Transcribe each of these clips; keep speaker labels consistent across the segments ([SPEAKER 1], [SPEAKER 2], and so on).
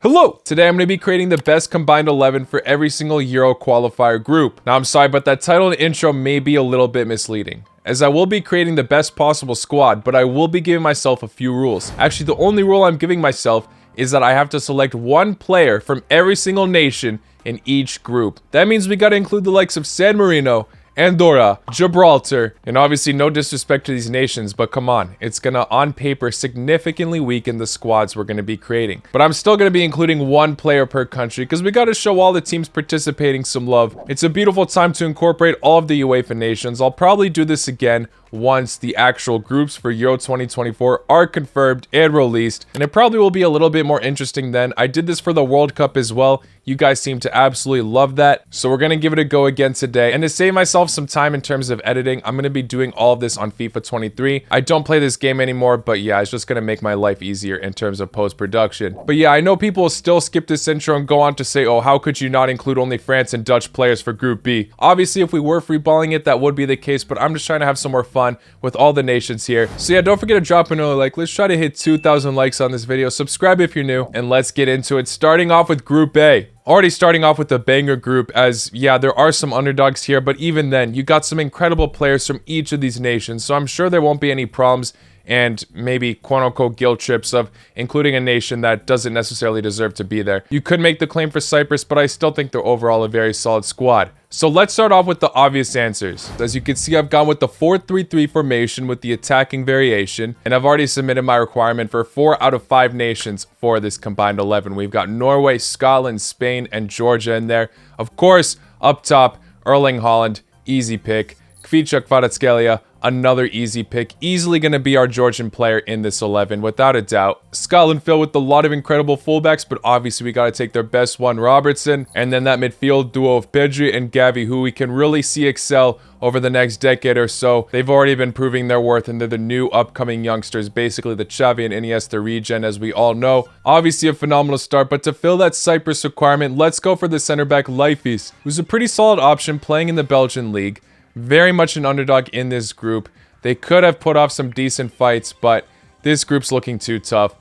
[SPEAKER 1] Hello! Today I'm going to be creating the best combined 11 for every single Euro qualifier group. Now I'm sorry, but that title and intro may be a little bit misleading, as I will be creating the best possible squad, but I will be giving myself a few rules. Actually, the only rule I'm giving myself is that I have to select one player from every single nation in each group. That means we got to include the likes of San Marino, Andorra, Gibraltar, and obviously no disrespect to these nations, but come on, it's gonna on paper significantly weaken the squads we're gonna be creating. But I'm still gonna be including one player per country because we gotta show all the teams participating some love. It's a beautiful time to incorporate all of the UEFA nations. I'll probably do this again once the actual groups for Euro 2024 are confirmed and released, and it probably will be a little bit more interesting then. I did this for the World Cup as well. You guys seem to absolutely love that, so we're gonna give it a go again today. And to save myself some time in terms of editing, I'm gonna be doing all of this on FIFA 23. I don't play this game anymore, but yeah, it's just gonna make my life easier in terms of post-production. But yeah, I know people will still skip this intro and go on to say, oh, how could you not include only France and Dutch players for Group B? Obviously, if we were freeballing it, that would be the case, but I'm just trying to have some more fun with all the nations here. So yeah, don't forget to drop another like. Let's try to hit 2,000 likes on this video. Subscribe if you're new, and let's get into it. Starting off with Group A. Already starting off with the banger group, as yeah, there are some underdogs here, but even then, you got some incredible players from each of these nations, so I'm sure there won't be any problems and maybe quote-unquote guilt trips of including a nation that doesn't necessarily deserve to be there. You could make the claim for Cyprus, but I still think they're overall a very solid squad. So let's start off with the obvious answers. As you can see, I've gone with the 4-3-3 formation with the attacking variation, and I've already submitted my requirement for 4 out of 5 nations for this combined 11. We've got Norway, Scotland, Spain, and Georgia in there. Of course, up top, Erling Haaland, easy pick. Kvicha Kvaratskhelia, another easy pick. Easily going to be our Georgian player in this 11, without a doubt. Scotland filled with a lot of incredible fullbacks, but obviously we got to take their best one, Robertson. And then that midfield duo of Pedri and Gavi, who we can really see excel over the next decade or so. They've already been proving their worth, and they're the new upcoming youngsters, basically the Xavi and Iniesta regen, as we all know. Obviously a phenomenal start, but to fill that Cyprus requirement, let's go for the center back Leifis, who's a pretty solid option playing in the Belgian league. Very much an underdog in this group. They could have put off some decent fights, but this group's looking too tough.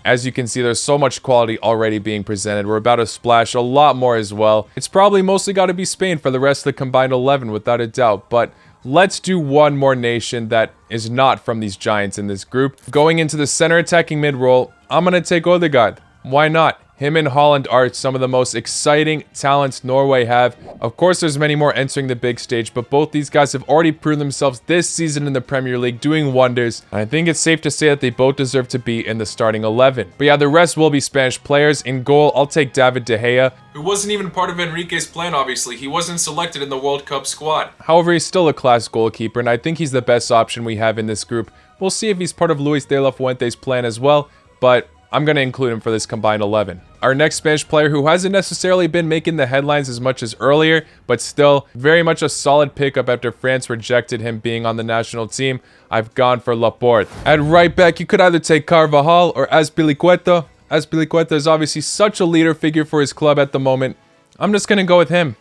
[SPEAKER 1] As you can see, there's so much quality already being presented. We're about to splash a lot more as well. It's probably mostly got to be Spain for the rest of the combined 11, without a doubt. But let's do one more nation that is not from these giants in this group. Going into the center attacking mid role, I'm going to take Odegaard. Why not? Him and Haaland are some of the most exciting talents Norway have. Of course, there's many more entering the big stage, but both these guys have already proven themselves this season in the Premier League, doing wonders. And I think it's safe to say that they both deserve to be in the starting 11. But yeah, the rest will be Spanish players. In goal, I'll take David De Gea, who wasn't even part of Enrique's plan, obviously. He wasn't selected in the World Cup squad. However, he's still a class goalkeeper, and I think he's the best option we have in this group. We'll see if he's part of Luis de la Fuente's plan as well, but I'm going to include him for this combined 11. Our next Spanish player, who hasn't necessarily been making the headlines as much as earlier, but still very much a solid pickup after France rejected him being on the national team, I've gone for Laporte. At right back, you could either take Carvajal or Azpilicueta. Azpilicueta is obviously such a leader figure for his club at the moment. I'm just going to go with him.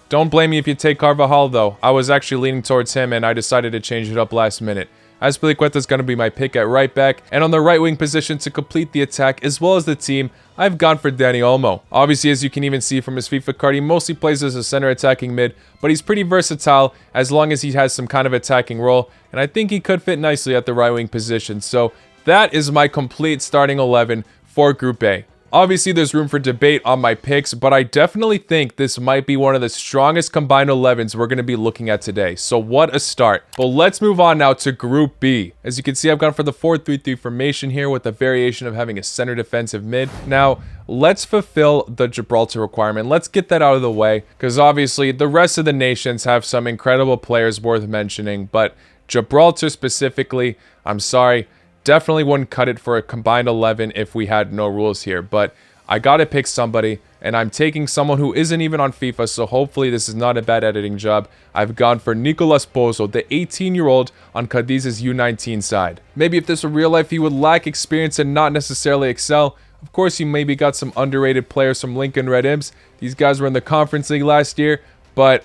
[SPEAKER 1] Don't blame me if you take Carvajal, though. I was actually leaning towards him, and I decided to change it up last minute. Azpilicueta is going to be my pick at right back, and on the right wing position to complete the attack as well as the team, I've gone for Dani Olmo. Obviously, as you can even see from his FIFA card, he mostly plays as a center attacking mid, but he's pretty versatile as long as he has some kind of attacking role, and I think he could fit nicely at the right wing position. So that is my complete starting 11 for Group A. Obviously, there's room for debate on my picks, but I definitely think this might be one of the strongest combined 11s we're going to be looking at today. So what a start. But let's move on now to Group B. As you can see, I've gone for the 4-3-3 formation here with the variation of having a center defensive mid. Now, let's fulfill the Gibraltar requirement. Let's get that out of the way, because obviously the rest of the nations have some incredible players worth mentioning, but Gibraltar specifically, I'm sorry, definitely wouldn't cut it for a combined 11 if we had no rules here, but I gotta pick somebody, and I'm taking someone who isn't even on FIFA, so hopefully this is not a bad editing job. I've gone for Nicolas Pozo, the 18-year-old on Cadiz's U19 side. Maybe if this were real life, he would lack experience and not necessarily excel. Of course, he maybe got some underrated players from Lincoln Red Imps. These guys were in the Conference League last year, but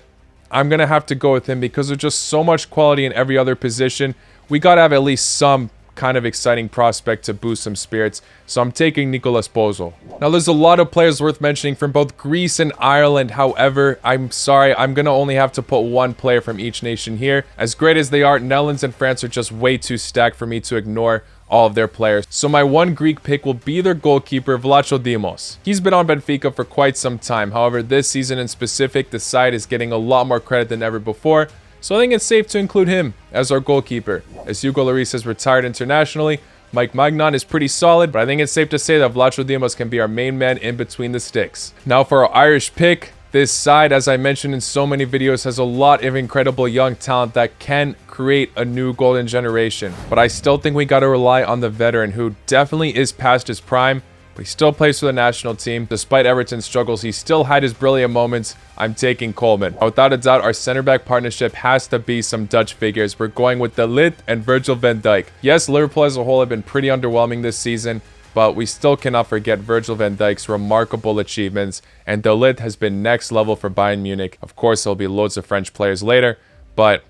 [SPEAKER 1] I'm gonna have to go with him because there's just so much quality in every other position. We gotta have at least some kind of exciting prospect to boost some spirits, so I'm taking Nicolas Bozo. Now, there's a lot of players worth mentioning from both Greece and Ireland. However, I'm sorry, I'm going to only have to put one player from each nation here. As great as they are, Netherlands and France are just way too stacked for me to ignore all of their players. So my one Greek pick will be their goalkeeper, Vlacho Dimos. He's been on Benfica for quite some time. However, this season in specific, the side is getting a lot more credit than ever before. So I think it's safe to include him as our goalkeeper. As Hugo Lloris has retired internationally, Mike Magnan is pretty solid, but I think it's safe to say that Vlacho Dimos can be our main man in between the sticks. Now for our Irish pick, this side, as I mentioned in so many videos, has a lot of incredible young talent that can create a new golden generation. But I still think we got to rely on the veteran who definitely is past his prime, but he still plays for the national team. Despite Everton's struggles, he still had his brilliant moments. I'm taking Coleman. Without a doubt, our center back partnership has to be some Dutch figures. We're going with De Ligt and Virgil van Dijk. Yes, Liverpool as a whole have been pretty underwhelming this season, but we still cannot forget Virgil van Dijk's remarkable achievements, and De Ligt has been next level for Bayern Munich. Of course, there'll be loads of French players later, but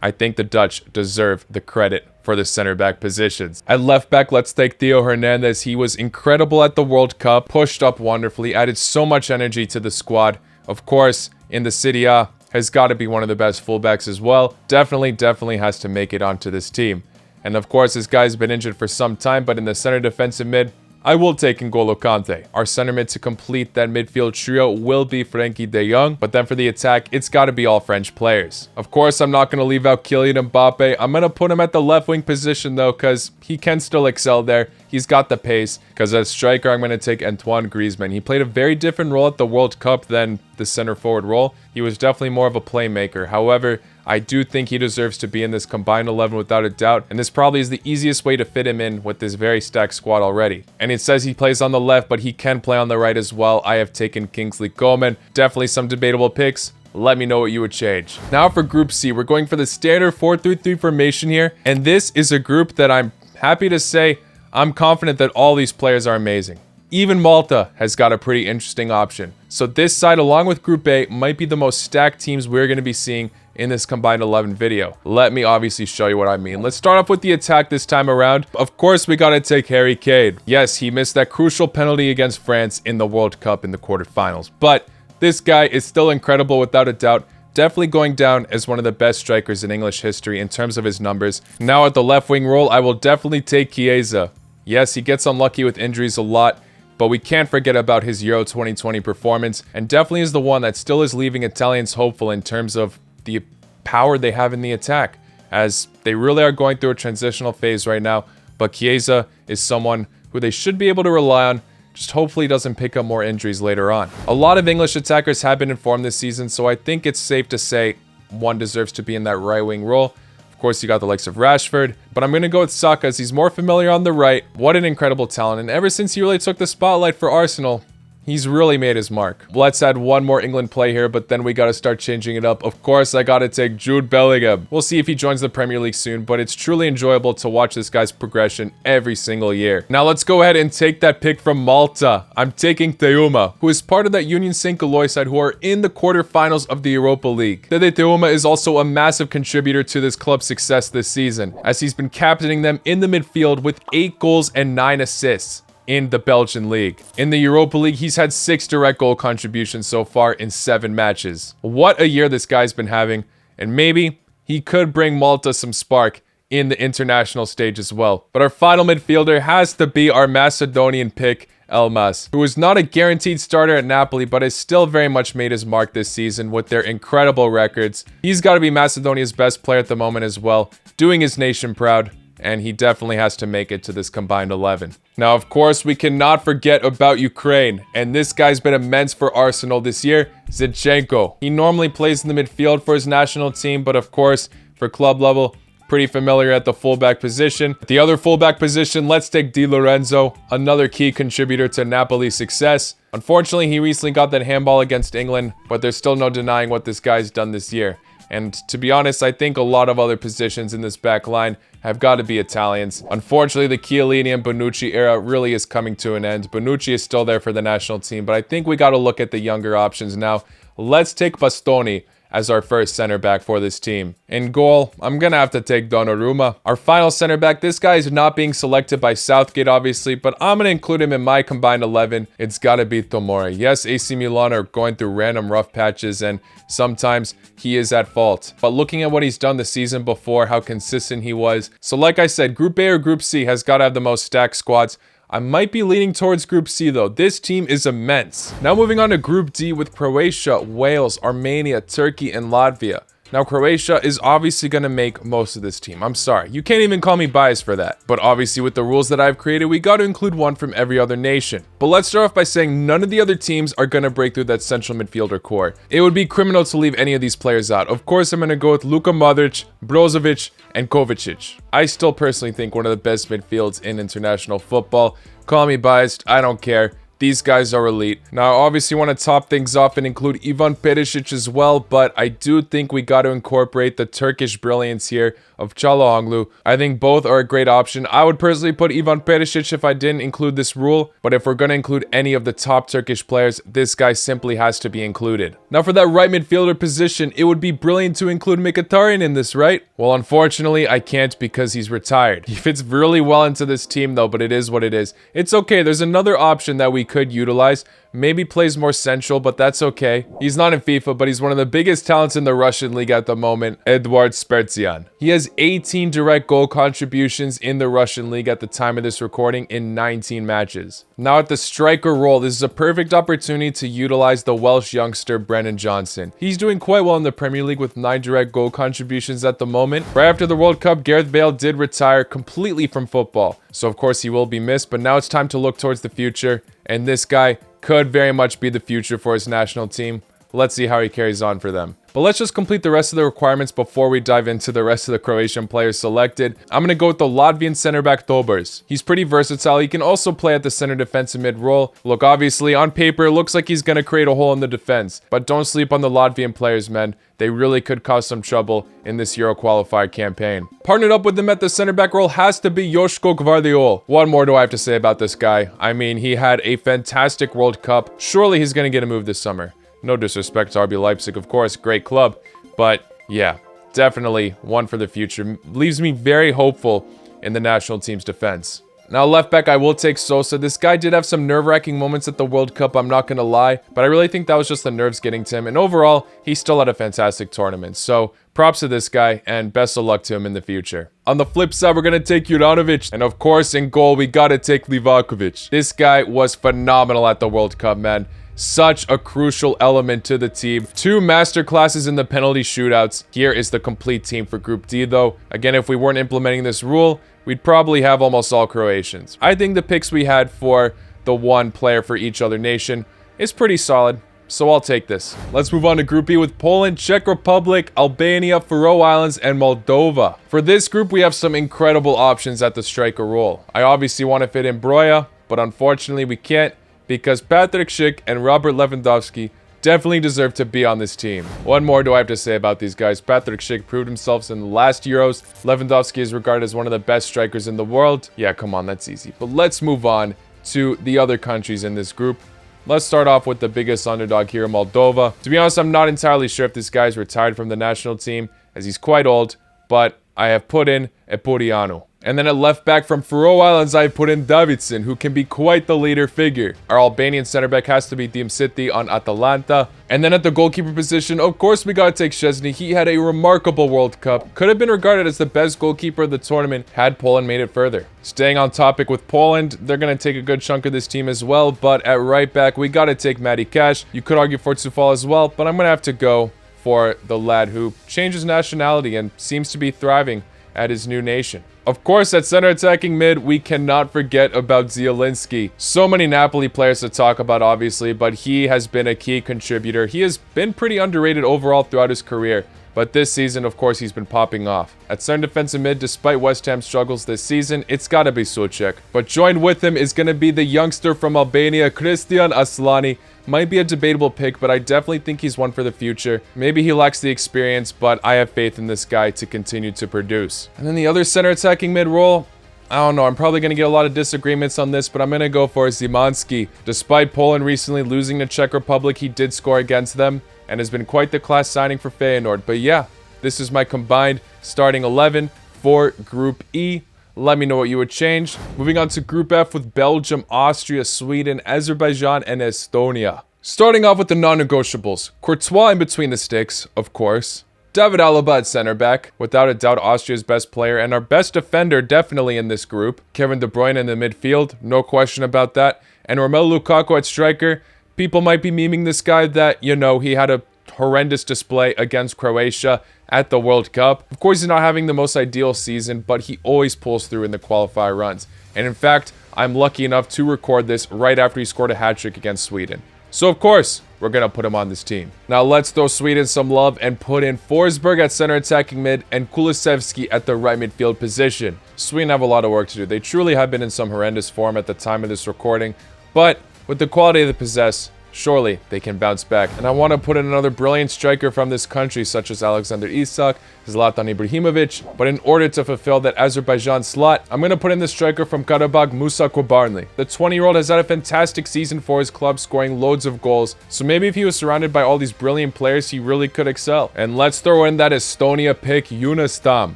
[SPEAKER 1] I think the Dutch deserve the credit for the center back positions. At left back, let's take Theo Hernandez. He was incredible at the World Cup, pushed up wonderfully, added so much energy to the squad. Of course, in the Serie A, has got to be one of the best fullbacks as well. Definitely has to make it onto this team. And of course, this guy's been injured for some time, but in the center defensive mid, I will take N'Golo Kante. Our center mid to complete that midfield trio will be Frenkie de Jong, but then for the attack, it's got to be all French players. Of course, I'm not going to leave out Kylian Mbappe. I'm going to put him at the left wing position though, because he can still excel there. He's got the pace, because as striker, I'm going to take Antoine Griezmann. He played a very different role at the World Cup than the center forward role. He was definitely more of a playmaker. However, I do think he deserves to be in this combined 11 without a doubt, and this probably is the easiest way to fit him in with this very stacked squad already. And it says he plays on the left, but he can play on the right as well. I have taken Kingsley Coman. Definitely some debatable picks. Let me know what you would change. Now for Group C, we're going for the standard 4-3-3 formation here, and this is a group that I'm happy to say I'm confident that all these players are amazing. Even Malta has got a pretty interesting option. So this side, along with Group A, might be the most stacked teams we're going to be seeing in this combined 11 video. Let me obviously show you what I mean. Let's start off with the attack this time around. Of course, we got to take Harry Kane. Yes, he missed that crucial penalty against France in the World Cup in the quarterfinals, but this guy is still incredible without a doubt. Definitely going down as one of the best strikers in English history in terms of his numbers. Now at the left wing role, I will definitely take Chiesa. Yes, he gets unlucky with injuries a lot, but we can't forget about his Euro 2020 performance, and definitely is the one that still is leaving Italians hopeful in terms of the power they have in the attack, as they really are going through a transitional phase right now. But Chiesa is someone who they should be able to rely on, just hopefully doesn't pick up more injuries later on. A lot of English attackers have been informed this season, so I think it's safe to say one deserves to be in that right wing role. Of course, you got the likes of Rashford, but I'm going to go with Saka as he's more familiar on the right. What an incredible talent, and ever since he really took the spotlight for Arsenal, he's really made his mark. Let's add one more England play here, but then we got to start changing it up. Of course, I got to take Jude Bellingham. We'll see if he joins the Premier League soon, but it's truly enjoyable to watch this guy's progression every single year. Now let's go ahead and take that pick from Malta. I'm taking Teuma, who is part of that Union St. Galois side who are in the quarterfinals of the Europa League. Dede Teuma is also a massive contributor to this club's success this season, as he's been captaining them in the midfield with 8 goals and 9 assists in the Belgian league. In the Europa League, he's had 6 direct goal contributions so far in 7 matches. What a year this guy's been having, and maybe he could bring Malta some spark in the international stage as well. But our final midfielder has to be our Macedonian pick, Elmas, who is not a guaranteed starter at Napoli, but has still very much made his mark this season with their incredible records. He's got to be Macedonia's best player at the moment as well, doing his nation proud, and he definitely has to make it to this combined 11. Now, of course, we cannot forget about Ukraine, and this guy's been immense for Arsenal this year, Zinchenko. He normally plays in the midfield for his national team, but of course, for club level, pretty familiar at the fullback position. At the other fullback position, let's take Di Lorenzo, another key contributor to Napoli's success. Unfortunately, he recently got that handball against England, but there's still no denying what this guy's done this year. And to be honest, I think a lot of other positions in this back line have got to be Italians. Unfortunately, the Chiellini and Bonucci era really is coming to an end. Bonucci is still there for the national team, but I think we got to look at the younger options now. Let's take Bastoni as our first center back for this team. In goal, I'm gonna have to take Donnarumma. Our final center back, this guy is not being selected by Southgate, obviously, but I'm gonna include him in my combined 11. It's gotta be Tomori. Yes, AC Milan are going through random rough patches, and sometimes he is at fault. But looking at what he's done the season before, how consistent he was. So like I said, Group A or Group C has got to have the most stacked squads. I might be leaning towards Group C though. This team is immense. Now moving on to Group D with Croatia, Wales, Armenia, Turkey, and Latvia. Now, Croatia is obviously going to make most of this team. I'm sorry. You can't even call me biased for that. But obviously, with the rules that I've created, we got to include one from every other nation. But let's start off by saying none of the other teams are going to break through that central midfielder core. It would be criminal to leave any of these players out. Of course, I'm going to go with Luka Modric, Brozovic, and Kovacic. I still personally think one of the best midfields in international football. Call me biased. I don't care. These guys are elite. Now, I obviously want to top things off and include Ivan Perisic as well, but I do think we got to incorporate the Turkish brilliance here of Çalhanoğlu. I think both are a great option. I would personally put Ivan Perisic if I didn't include this rule, but if we're going to include any of the top Turkish players, this guy simply has to be included. Now, for that right midfielder position, it would be brilliant to include Mkhitaryan in this, right? Well, unfortunately, I can't because he's retired. He fits really well into this team though, but it is what it is. It's okay. There's another option that we could utilize. Maybe plays more central, but that's okay. He's not in FIFA, but he's one of the biggest talents in the Russian league at the moment, Edward Sperzian. He has 18 direct goal contributions in the Russian league at the time of this recording in 19 matches. Now at the striker role, this is a perfect opportunity to utilize the Welsh youngster Brennan Johnson. He's doing quite well in the Premier League with 9 direct goal contributions at the moment. Right after the World Cup, Gareth Bale did retire completely from football, so of course he will be missed, but now it's time to look towards the future, and this guy could very much be the future for his national team. Let's see how he carries on for them. But let's just complete the rest of the requirements before we dive into the rest of the Croatian players selected. I'm going to go with the Latvian center back Tobers. He's pretty versatile. He can also play at the center defensive mid role. Look, obviously on paper, it looks like he's going to create a hole in the defense. But don't sleep on the Latvian players, man. They really could cause some trouble in this Euro qualifier campaign. Partnered up with him at the center back role has to be Joško Gvardiol. What more do I have to say about this guy? I mean, he had a fantastic World Cup. Surely he's going to get a move this summer. No disrespect to RB Leipzig, of course, great club. But yeah, definitely one for the future. Leaves me very hopeful in the national team's defense. Now, left back, I will take Sosa. This guy did have some nerve-wracking moments at the World Cup, I'm not going to lie. But I really think that was just the nerves getting to him. And overall, he still had a fantastic tournament. So, props to this guy, and best of luck to him in the future. On the flip side, we're going to take Juranovic. And of course, in goal, we got to take Livakovic. This guy was phenomenal at the World Cup, man. Such a crucial element to the team. 2 masterclasses in the penalty shootouts. Here is the complete team for Group D, though. Again, if we weren't implementing this rule, we'd probably have almost all Croatians. I think the picks we had for the one player for each other nation is pretty solid, so I'll take this. Let's move on to Group E with Poland, Czech Republic, Albania, Faroe Islands, and Moldova. For this group, we have some incredible options at the striker role. I obviously want to fit in Broja, but unfortunately we can't, because Patrik Schick and Robert Lewandowski definitely deserve to be on this team. What more do I have to say about these guys? Patrik Schick proved himself in the last Euros. Lewandowski is regarded as one of the best strikers in the world. Yeah, come on, that's easy. But let's move on to the other countries in this group. Let's start off with the biggest underdog here, Moldova. To be honest, I'm not entirely sure if this guy's retired from the national team, as he's quite old, but I have put in Epurianu. And then at left back from Faroe Islands, I've put in Davidson, who can be quite the leader figure. Our Albanian center back has to be Dim City on Atalanta. And then at the goalkeeper position, of course we gotta take Szczesny. He had a remarkable World Cup. Could have been regarded as the best goalkeeper of the tournament had Poland made it further. Staying on topic with Poland, they're gonna take a good chunk of this team as well. But at right back, we gotta take Matty Cash. You could argue for Tufal as well, but I'm gonna have to go for the lad who changed his nationality and seems to be thriving at his new nation. Of course, at center attacking mid, we cannot forget about Zielinski. So many Napoli players to talk about, obviously, but he has been a key contributor. He has been pretty underrated overall throughout his career, but this season, of course, he's been popping off. At center defensive mid, despite West Ham's struggles this season, it's gotta be Suchek. But joined with him is gonna be the youngster from Albania, Christian Aslani. Might be a debatable pick, but I definitely think he's one for the future. Maybe he lacks the experience, but I have faith in this guy to continue to produce. And then the other center attacking mid role, I don't know, I'm probably going to get a lot of disagreements on this, but I'm going to go for Zimanski. Despite Poland recently losing to Czech Republic, he did score against them. and has been quite the class signing for Feyenoord. But yeah, this is my combined starting 11 for Group E. Let me know what you would change. Moving on to Group F with Belgium, Austria, Sweden, Azerbaijan, and Estonia. Starting off with the non-negotiables. Courtois in between the sticks, of course. David Alaba at center back, without a doubt Austria's best player and our best defender definitely in this group. Kevin De Bruyne in the midfield, no question about that. And Romelu Lukaku at striker. People might be memeing this guy that, you know, he had a horrendous display against Croatia at the World Cup. Of course, he's not having the most ideal season, but he always pulls through in the qualifier runs. And in fact, I'm lucky enough to record this right after he scored a hat-trick against Sweden. So of course, we're going to put him on this team. Now let's throw Sweden some love and put in Forsberg at center attacking mid and Kulusevski at the right midfield position. Sweden have a lot of work to do. They truly have been in some horrendous form at the time of this recording, but with the quality they possess, surely they can bounce back. And I want to put in another brilliant striker from this country, such as Alexander Isak, Zlatan Ibrahimovic. But in order to fulfill that Azerbaijan slot, I'm going to put in the striker from Karabakh, Musa Kobarny. The 20-year-old has had a fantastic season for his club, scoring loads of goals. So maybe if he was surrounded by all these brilliant players, he really could excel. And let's throw in that Estonia pick, Yunus Tam.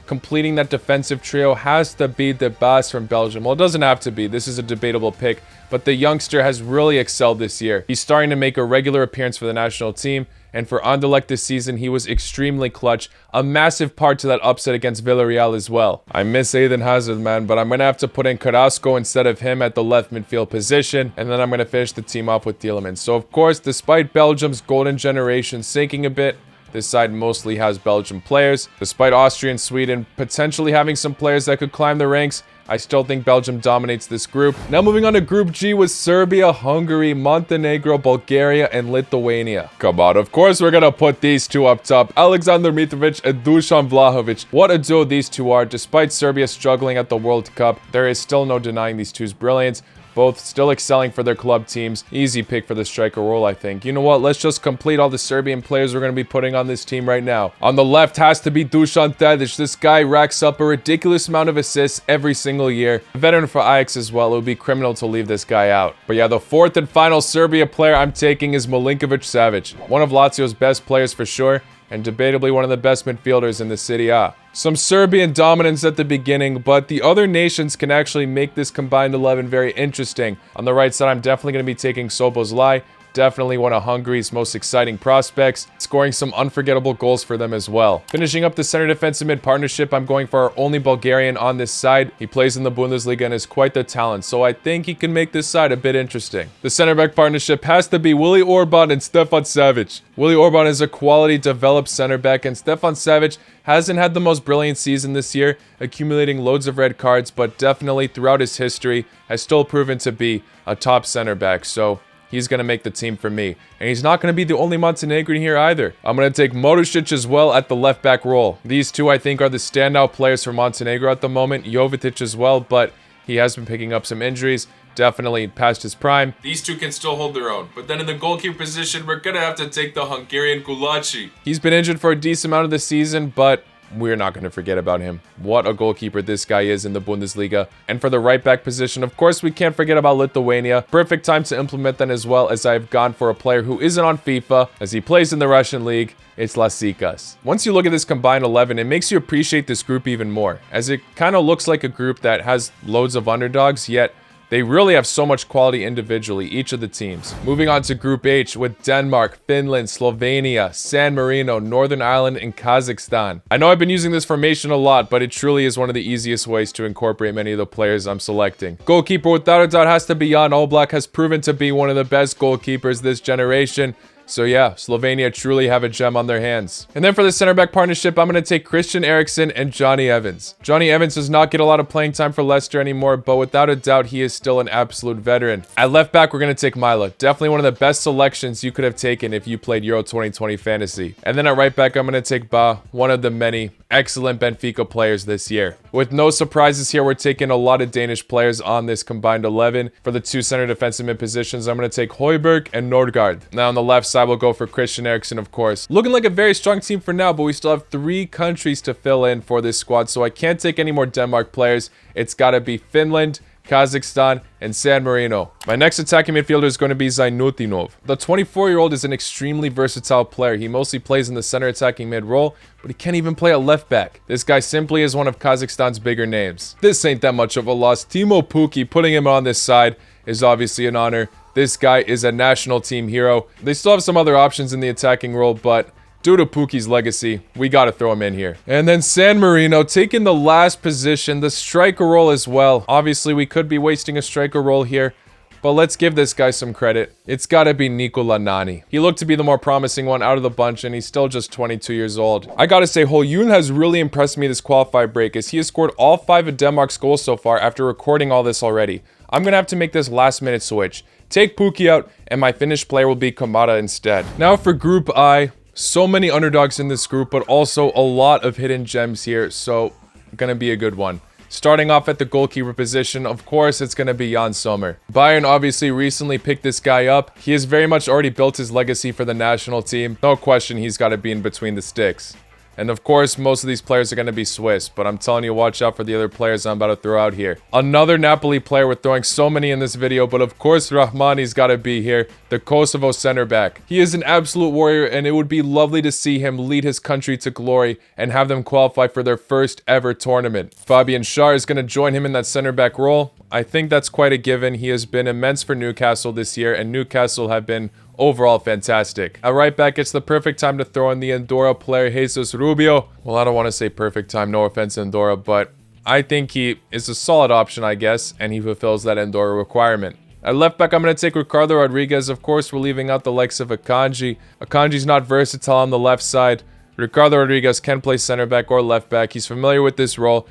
[SPEAKER 1] Completing that defensive trio has to be the boss from Belgium. Well, it doesn't have to be. This is a debatable pick. But the youngster has really excelled this year. He's starting to make a regular appearance for the national team. And for Anderlecht this season, he was extremely clutch. A massive part to that upset against Villarreal as well. I miss Eden Hazard, man, but I'm going to have to put in Carrasco instead of him at the left midfield position. And then I'm going to finish the team off with Tielemans. So, of course, despite Belgium's golden generation sinking a bit, this side mostly has Belgian players. Despite Austria and Sweden potentially having some players that could climb the ranks, I still think Belgium dominates this group. Now moving on to Group G with Serbia, Hungary, Montenegro, Bulgaria, and Lithuania. Come on, of course we're gonna put these two up top. Alexander Mitrovic and Dusan Vlahovic. What a duo these two are. Despite Serbia struggling at the World Cup, there is still no denying these two's brilliance. Both still excelling for their club teams. Easy pick for the striker role, I think. You know what? Let's just complete all the Serbian players we're going to be putting on this team right now. On the left has to be Dusan Tadic. This guy racks up a ridiculous amount of assists every single year. A veteran for Ajax as well. It would be criminal to leave this guy out. But yeah, the fourth and final Serbia player I'm taking is Milinkovic-Savic. One of Lazio's best players for sure, and debatably one of the best midfielders in the Serie A. Some Serbian dominance at the beginning, but the other nations can actually make this combined 11 very interesting. On the right side, I'm definitely going to be taking Szoboszlai. Definitely one of Hungary's most exciting prospects, scoring some unforgettable goals for them as well. Finishing up the center defensive mid partnership, I'm going for our only Bulgarian on this side. He plays in the Bundesliga and is quite the talent, so I think he can make this side a bit interesting. The center back partnership has to be Willi Orban and Stefan Savic. Willi Orban is a quality developed center back, and Stefan Savic hasn't had the most brilliant season this year, accumulating loads of red cards, but definitely throughout his history has still proven to be a top center back. So he's going to make the team for me. And he's not going to be the only Montenegrin here either. I'm going to take Modric as well at the left back role. These two, I think, are the standout players for Montenegro at the moment. Jovetic as well, but he has been picking up some injuries. Definitely past his prime. These two can still hold their own. But then in the goalkeeper position, we're going to have to take the Hungarian Gulaci. He's been injured for a decent amount of the season, but we're not going to forget about him. What a goalkeeper this guy is in the Bundesliga. And for the right back position, of course, we can't forget about Lithuania. Perfect time to implement that as well, as I've gone for a player who isn't on FIFA, as he plays in the Russian league. It's Lasikas. Once you look at this combined 11, it makes you appreciate this group even more, as it kind of looks like a group that has loads of underdogs, yet they really have so much quality individually, each of the teams. Moving on to Group H with Denmark, Finland, Slovenia, San Marino, Northern Ireland, and Kazakhstan. I know I've been using this formation a lot, but it truly is one of the easiest ways to incorporate many of the players I'm selecting. Goalkeeper without a doubt has to be Jan Oblak, has proven to be one of the best goalkeepers this generation. So yeah, Slovenia truly have a gem on their hands. And then for the center back partnership, I'm going to take Christian Eriksen and Johnny Evans. Johnny Evans does not get a lot of playing time for Leicester anymore, but without a doubt, he is still an absolute veteran. At left back, we're going to take Milo. Definitely one of the best selections you could have taken if you played Euro 2020 Fantasy. And then at right back, I'm going to take Ba, one of the many excellent Benfica players this year. With no surprises here, we're taking a lot of Danish players on this combined 11. For the two center defensive mid positions, I'm going to take Højbjerg and Nordgaard. Now on the left side, we'll go for Christian Eriksen, of course. Looking like a very strong team for now, but we still have 3 countries to fill in for this squad, so I can't take any more Denmark players. It's got to be Finland, Kazakhstan, and San Marino. My next attacking midfielder is going to be Zainutinov. The 24-year-old is an extremely versatile player. He mostly plays in the center attacking mid role, but he can't even play at left back. This guy simply is one of Kazakhstan's bigger names. This ain't that much of a loss. Timo Pukki, putting him on this side is obviously an honor. This guy is a national team hero. They still have some other options in the attacking role, but due to Pukki's legacy, we got to throw him in here. And then San Marino taking the last position, the striker role as well. Obviously, we could be wasting a striker role here, but let's give this guy some credit. It's got to be Nikola Nani. He looked to be the more promising one out of the bunch, and he's still just 22 years old. I got to say, Ho-Yoon has really impressed me this qualifier break, as he has scored all 5 of Denmark's goals so far after recording all this already. I'm going to have to make this last-minute switch. Take Pukki out, and my Finnish player will be Kamada instead. Now for Group I. So many underdogs in this group, but also a lot of hidden gems here, so gonna be a good one. Starting off at the goalkeeper position, of course, it's gonna be Jan Sommer. Bayern obviously recently picked this guy up. He has very much already built his legacy for the national team. No question he's gotta be in between the sticks. And of course, most of these players are going to be Swiss, but I'm telling you, watch out for the other players I'm about to throw out here. Another Napoli player, we're throwing so many in this video, but of course, Rahmani's got to be here, the Kosovo center back. He is an absolute warrior, and it would be lovely to see him lead his country to glory and have them qualify for their first ever tournament. Fabian Schär is going to join him in that center back role. I think that's quite a given. He has been immense for Newcastle this year, and Newcastle have been overall fantastic. At right back, it's the perfect time to throw in the Andorra player Jesus Rubio. Well, I don't want to say perfect time, no offense Andorra, but I think he is a solid option, I guess, and he fulfills that Andorra requirement. At left back, I'm going to take Ricardo Rodriguez. Of course, we're leaving out the likes of Akanji. Akanji's not versatile on the left side. Ricardo Rodriguez can play center back or left back. He's familiar with this role.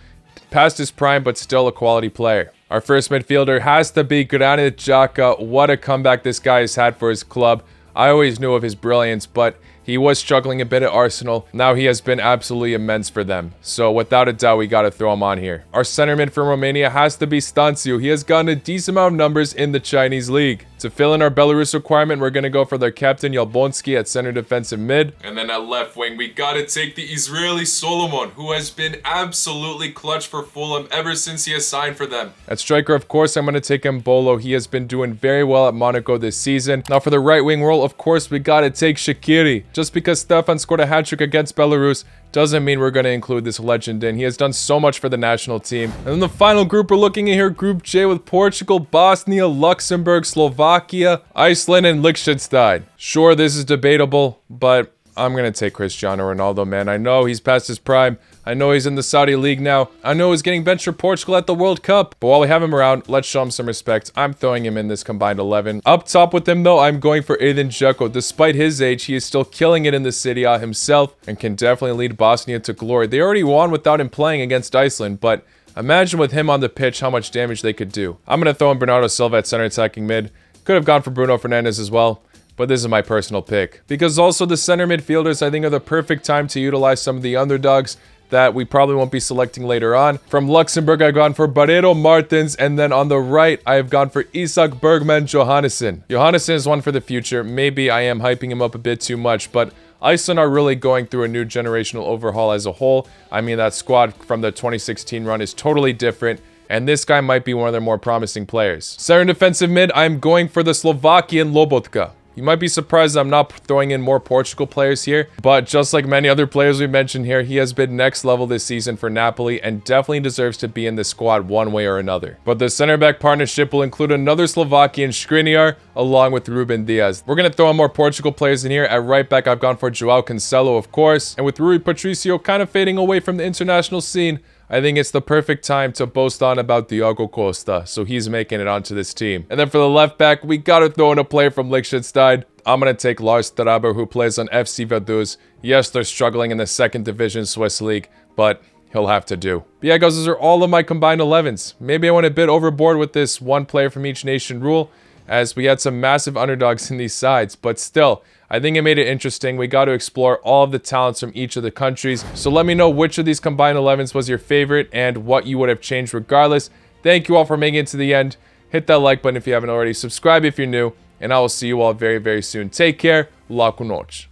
[SPEAKER 1] Past his prime, but still a quality player. Our first midfielder has to be Granit Xhaka. What a comeback this guy has had for his club. I always knew of his brilliance, but he was struggling a bit at Arsenal. Now he has been absolutely immense for them. So without a doubt, we got to throw him on here. Our center mid from Romania has to be Stanciu. He has gotten a decent amount of numbers in the Chinese league. To fill in our Belarus requirement, we're going to go for their captain Yalbonsky at center defensive mid. And then at left wing, we got to take the Israeli Solomon, who has been absolutely clutch for Fulham ever since he has signed for them. At striker, of course, I'm going to take Mbolo. He has been doing very well at Monaco this season. Now for the right wing role, of course, we got to take Shaqiri. Just because Stefan scored a hat-trick against Belarus doesn't mean we're going to include this legend in. He has done so much for the national team. And then the final group we're looking at here, Group J, with Portugal, Bosnia, Luxembourg, Slovakia, Iceland, and Liechtenstein. Sure, this is debatable, but I'm going to take Cristiano Ronaldo, man. I know he's past his prime. I know he's in the Saudi League now. I know he's getting benched for Portugal at the World Cup. But while we have him around, let's show him some respect. I'm throwing him in this combined 11. Up top with him, though, I'm going for Edin Dzeko. Despite his age, he is still killing it in the Serie A himself and can definitely lead Bosnia to glory. They already won without him playing against Iceland, but imagine with him on the pitch how much damage they could do. I'm going to throw in Bernardo Silva at center attacking mid. Could have gone for Bruno Fernandes as well, but this is my personal pick. Because also the center midfielders, I think, are the perfect time to utilize some of the underdogs that we probably won't be selecting later on. From Luxembourg, I've gone for Barreto Martins, and then on the right, I have gone for Isak Bergman Johannesson. Johannesson is one for the future. Maybe I am hyping him up a bit too much, but Iceland are really going through a new generational overhaul as a whole. I mean, that squad from the 2016 run is totally different, and this guy might be one of their more promising players. Center defensive mid, I'm going for the Slovakian Lobotka. You might be surprised I'm not throwing in more Portugal players here, but just like many other players we mentioned here, he has been next level this season for Napoli and definitely deserves to be in the squad one way or another. But the center back partnership will include another Slovakian, Skriniar, along with Ruben Diaz. We're going to throw in more Portugal players in here. At right back, I've gone for Joao Cancelo, of course, and with Rui Patricio kind of fading away from the international scene, I think it's the perfect time to boast on about Diogo Costa, so he's making it onto this team. And then for the left back, we got to throw in a player from Liechtenstein. I'm going to take Lars Traber, who plays on FC Vaduz. Yes, they're struggling in the second division Swiss league, but he'll have to do. But yeah, guys, those are all of my combined 11s. Maybe I went a bit overboard with this one player from each nation rule, as we had some massive underdogs in these sides, but still, I think it made it interesting. We got to explore all of the talents from each of the countries. So let me know which of these combined 11s was your favorite and what you would have changed regardless. Thank you all for making it to the end. Hit that like button if you haven't already. Subscribe if you're new. And I will see you all very, very soon. Take care. La cu noci.